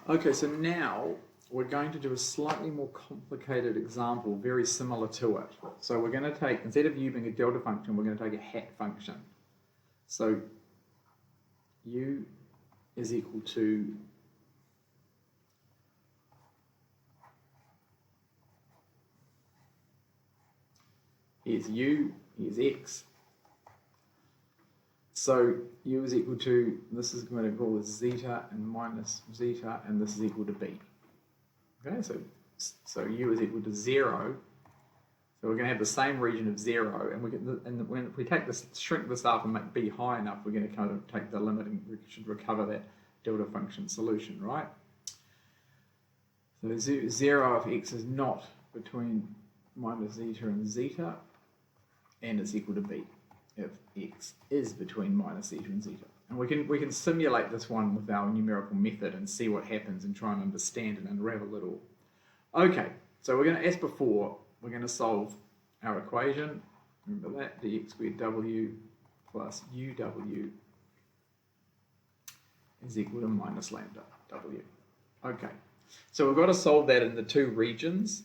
Okay, so now we're going to do a slightly more complicated example, very similar to it. So we're going to take, instead of u being a delta function, we're going to take a hat function. So u is equal to here's u, here's x. So u is equal to, this is going to call this zeta and minus zeta, and this is equal to b. Okay, so u is equal to 0. So we're going to have the same region of 0, and when we take this, shrink this up and make b high enough, we're going to kind of take the limit and we should recover that delta function solution, right? So 0 of x is not between minus zeta and zeta, and it's equal to b if x is between minus zeta and zeta. And we can simulate this one with our numerical method and see what happens and try and understand and unravel it all. Okay, so we're going to, as before, we're going to solve our equation. Remember that, dx squared w plus uw is equal to minus lambda w. Okay, so we've got to solve that in the two regions.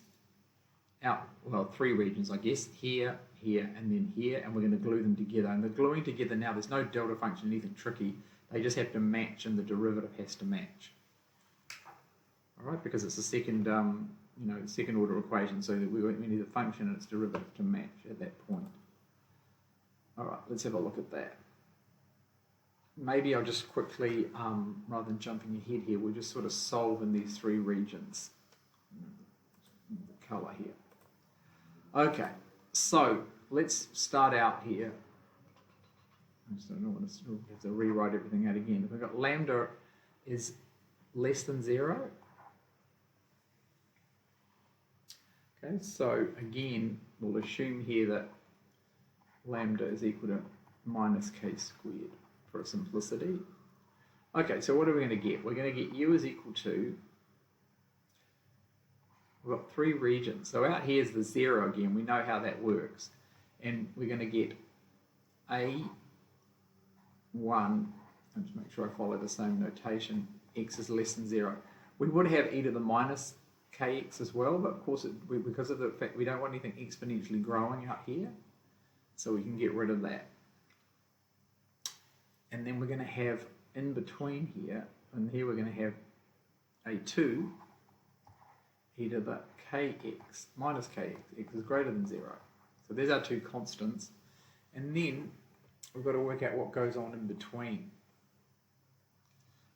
Well, three regions, I guess, here, here, and then here, and we're going to glue them together. And the gluing together now, there's no delta function, anything tricky. They just have to match, and the derivative has to match. All right, because it's a second, second order equation, so that we need the function and its derivative to match at that point. All right, let's have a look at that. Maybe I'll just quickly, rather than jumping ahead here, we'll just sort of solve in these three regions. The colour here. Okay, so let's start out here. I just don't know what we have to rewrite everything out again. If we've got lambda is less than 0. Okay, so again, we'll assume here that lambda is equal to minus k squared for simplicity. Okay, so what are we going to get? We're going to get u is equal to, we've got three regions. So out here is the 0 again. We know how that works. And we're going to get A1, and just make sure I follow the same notation, x is less than 0. We would have e to the minus kx as well, but of course, because of the fact we don't want anything exponentially growing out here, so we can get rid of that. And then we're going to have in between here, and here we're going to have a2 e to the kx minus kx, x is greater than 0. So there's our two constants. And then we've got to work out what goes on in between.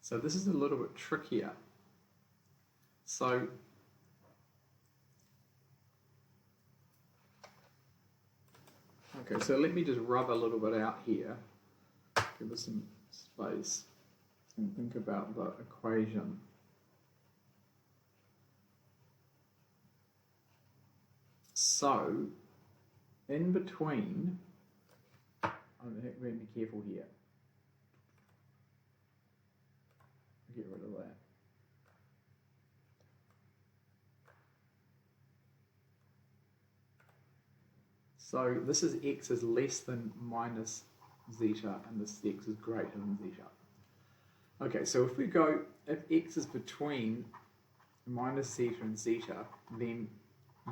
So this is a little bit trickier. So okay, so let me just rub a little bit out here. Give us some space and think about the equation. So, in between, I'm going to be careful here. Get rid of that. So this is x is less than minus zeta, and this x is greater than zeta. Okay, so if we go, if x is between minus zeta and zeta, then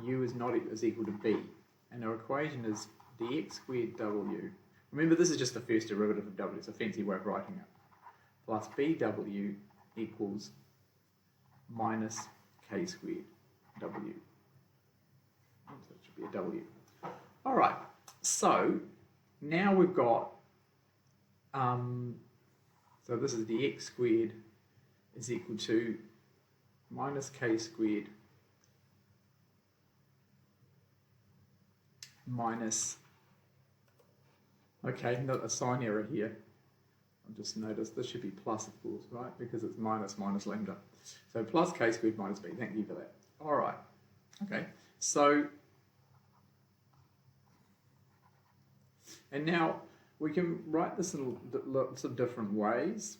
u is not is equal to b, and our equation is dx squared w. Remember, this is just the first derivative of w. It's a fancy way of writing it. Plus bw equals minus k squared w. So it should be a w. All right. So now we've got. So this is dx squared is equal to minus k squared minus, okay, not a sign error here. I just noticed this should be plus, of course, right? Because it's minus lambda. So plus k squared minus b. Thank you for that. All right. Okay. So, and now we can write this in lots of different ways.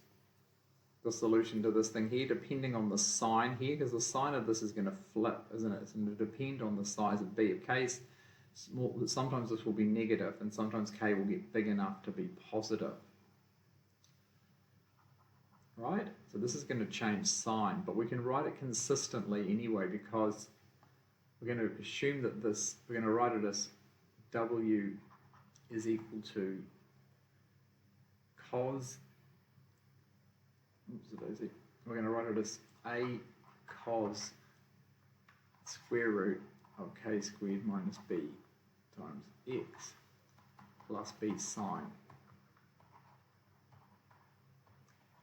The solution to this thing here, depending on the sign here, because the sign of this is going to flip, isn't it? It's going to depend on the size of b. If k is small, sometimes this will be negative, and sometimes k will get big enough to be positive. right? So this is going to change sign, but we can write it consistently anyway because we're going to assume that we're going to write it as W is equal to cos, we're going to write it as A cos square root of k squared minus b times x plus b sine.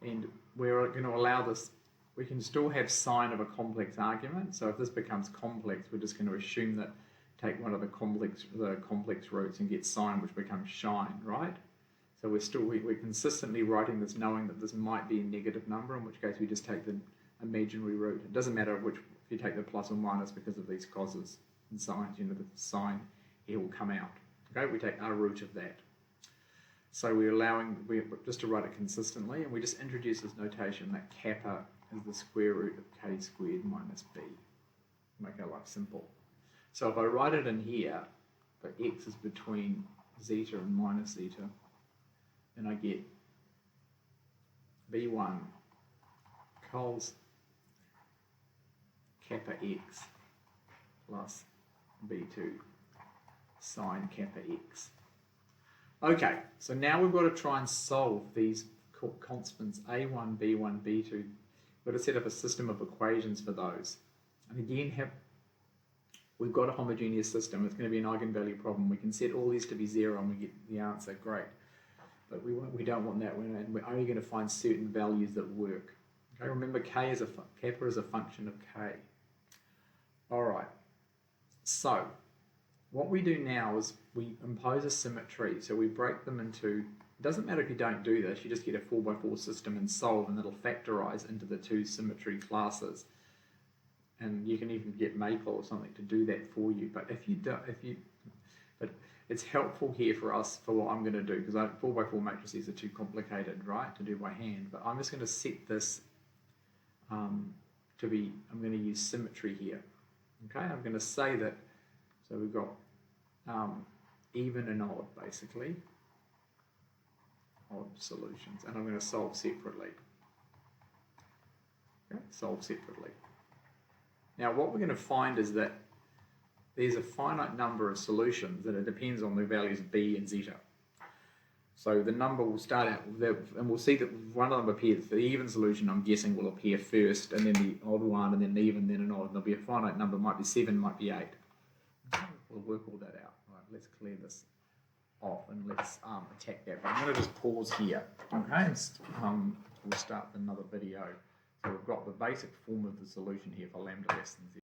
And we're going to allow this, we can still have sine of a complex argument. So if this becomes complex, we're just going to assume that take one of the complex roots and get sine, which becomes shine, right? So we're consistently writing this knowing that this might be a negative number, in which case we just take the imaginary root. It doesn't matter if you take the plus or minus because of these causes and sines, the sign here will come out. Okay, we take our root of that. So just to write it consistently, and we just introduce this notation that kappa is the square root of k squared minus b. Make our life simple. So if I write it in here, but x is between zeta and minus zeta, then I get b1 cos kappa x plus b2 sine kappa x. Okay, so now we've got to try and solve these constants a1, b1, b2. We've got to set up a system of equations for those. And again, we've got a homogeneous system. It's going to be an eigenvalue problem. We can set all these to be 0 and we get the answer. Great. But we don't want that. We're only going to find certain values that work. Okay, remember kappa is a function of k. All right. So what we do now is we impose a symmetry. So we break them into, it doesn't matter if you don't do this, you just get a 4x4 system and solve, and it'll factorize into the two symmetry classes. And you can even get Maple or something to do that for you. But but it's helpful here for us for what I'm going to do, because 4x4 matrices are too complicated, right, to do by hand. But I'm just going to set this I'm going to use symmetry here. Okay, I'm going to say that, so we've got even and odd, basically, odd solutions, and I'm going to solve separately. Okay, solve separately. Now what we're going to find is that there's a finite number of solutions, and it depends on the values of b and zeta. So the number will start out, and we'll see that one of them appears, the even solution I'm guessing will appear first, and then the odd one, and then an even, then an odd. There'll be a finite number, might be 7, might be 8. We'll work all that out. Right, let's clear this off and let's attack that. But I'm going to just pause here, okay, and we'll start another video. So we've got the basic form of the solution here for lambda less than 0.